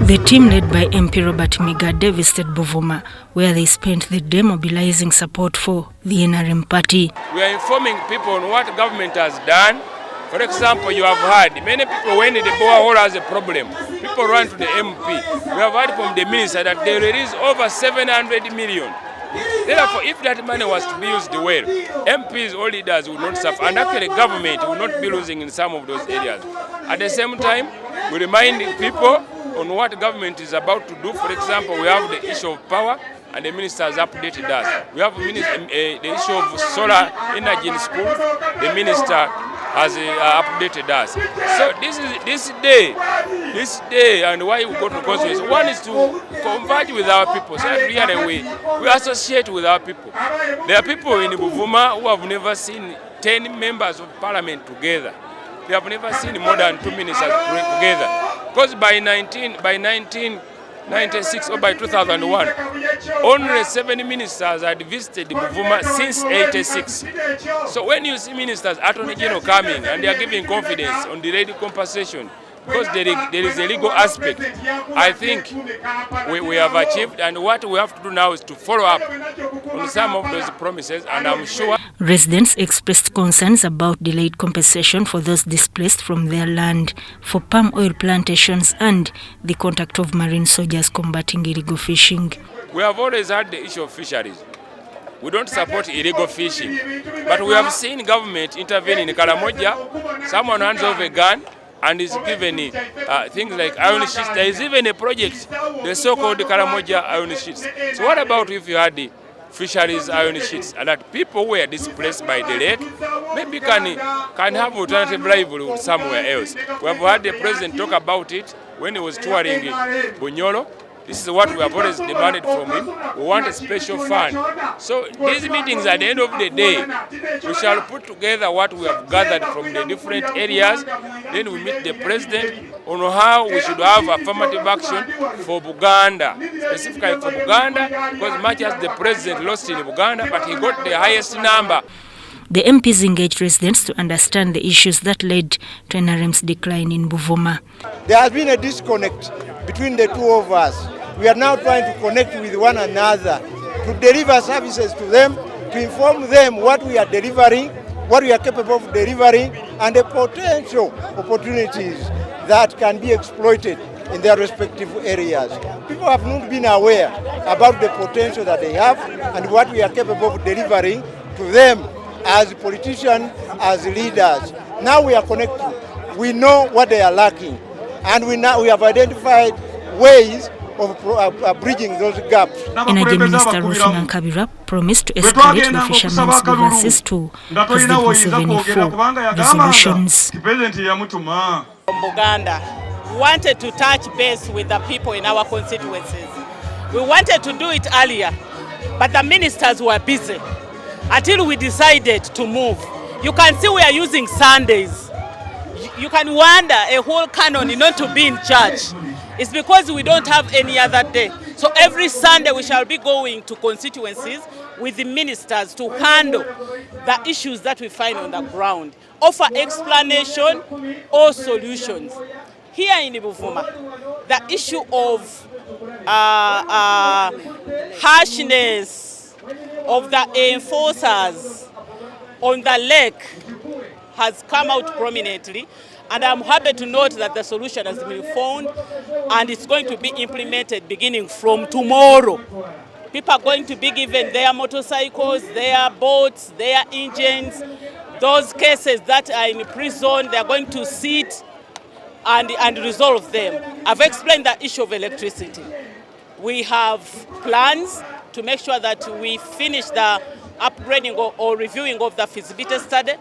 The team led by MP Robert Migadde visited Buvuma, where they spent the day mobilizing support for the NRM party. We are informing people on what government has done. For example, you have heard many people, when the borehole has a problem, people run to the MP. We have heard from the minister that they released over 700 million. Therefore, if that money was to be used well, MPs or leaders would not suffer, and actually government will not be losing in some of those areas. At the same time, we remind people on what government is about to do. For example, we have the issue of power, and the minister has updated us. We have the issue of solar energy in school. The minister has updated us. So this day, and why we go to constituency. One is to converge with our people, so that really we associate with our people. There are people in Buvuma who have never seen 10 members of parliament together. They have never seen more than 2 ministers together. Because by 1996 or by 2001, only 7 ministers had visited Buvuma since 86. So when you see ministers, Attorney General coming and they are giving confidence on delayed compensation, because there is a legal aspect, I think we have achieved, and what we have to do now is to follow up on some of those promises, and I'm sure. Residents expressed concerns about delayed compensation for those displaced from their land, for palm oil plantations, and the contact of marine soldiers combating illegal fishing. We have always had the issue of fisheries. We don't support illegal fishing, but we have seen government intervene in Karamoja. Someone hands over a gun and is given things like iron sheets. There is even a project, the so-called Karamoja iron sheets. So what about if you had the fisheries iron sheets, and that people were displaced by the lake, maybe can have alternative livelihood somewhere else? We have had the president talk about it when he was touring Bunyoro. This is what we have always demanded from him. We want a special fund. So these meetings, at the end of the day, we shall put together what we have gathered from the different areas. Then we meet the president on how we should have affirmative action for Buganda, specifically for Buganda, because much as the president lost in Buganda, but he got the highest number. The MPs engaged residents to understand the issues that led to NRM's decline in Buvuma. There has been a disconnect between the two of us. We are now trying to connect with one another, to deliver services to them, to inform them what we are delivering, what we are capable of delivering, and the potential opportunities that can be exploited in their respective areas. People have not been aware about the potential that they have and what we are capable of delivering to them as politicians, as leaders. Now we are connected. We know what they are lacking, and we have identified ways of bridging those gaps. NRM Minister Ruth Nankabirwa promised to escalate the fishermen's grievances to President Museveni for resolutions. From Buganda, we wanted to touch base with the people in our constituencies. We wanted to do it earlier, but the ministers were busy until we decided to move. You can see we are using Sundays. You can wonder a whole canon not to be in church. It's because we don't have any other day. So every Sunday we shall be going to constituencies with the ministers to handle the issues that we find on the ground, offer explanation or solutions. Here in Buvuma, the issue of harshness of the enforcers on the lake has come out prominently, and I'm happy to note that the solution has been found and it's going to be implemented beginning from tomorrow. People are going to be given their motorcycles, their boats, their engines. Those cases that are in prison, they are going to sit and resolve them. I've explained the issue of electricity. We have plans to make sure that we finish the upgrading or reviewing of the feasibility study.